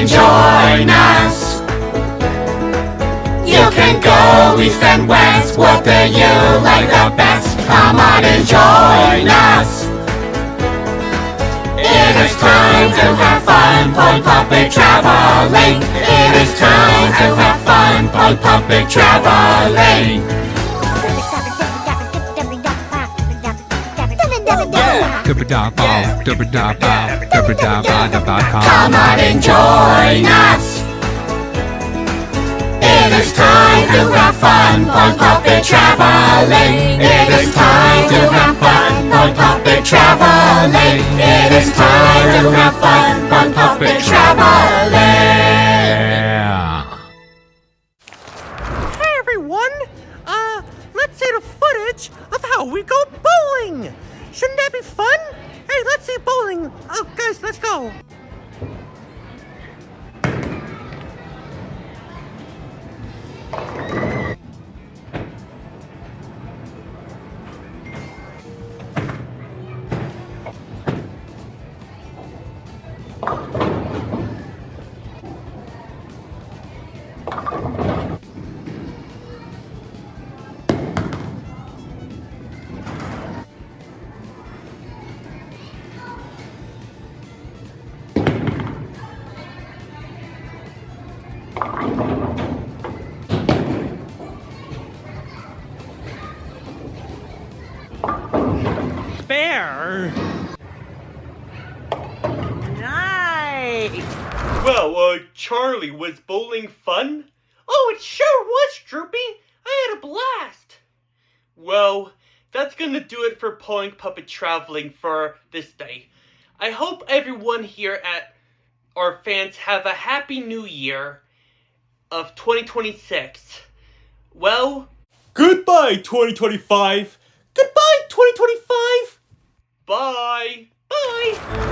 and join us. You can go east and west. What do you like the best? Come on and join us. It is time to have fun, Polly Puppet traveling. It is time to have fun, Polly Puppet traveling. Come on and join us. It is time to have fun, Polly Puppet traveling. It is time to have fun, Polly Puppet traveling. It is time to have fun, Polly Puppet traveling. Hey everyone! Let's see the footage of how we go bowling! Shouldn't that be fun? Hey, let's see bowling! Oh, guys, let's go! Spare! Nice! Well, Charlie, was bowling fun? Oh, it sure was, Droopy! I had a blast! Well, that's gonna do it for Polly Puppet Traveling for this day. I hope everyone here at our fans have a happy new year of 2026. Well, goodbye 2025! Goodbye 2025! Bye! Bye!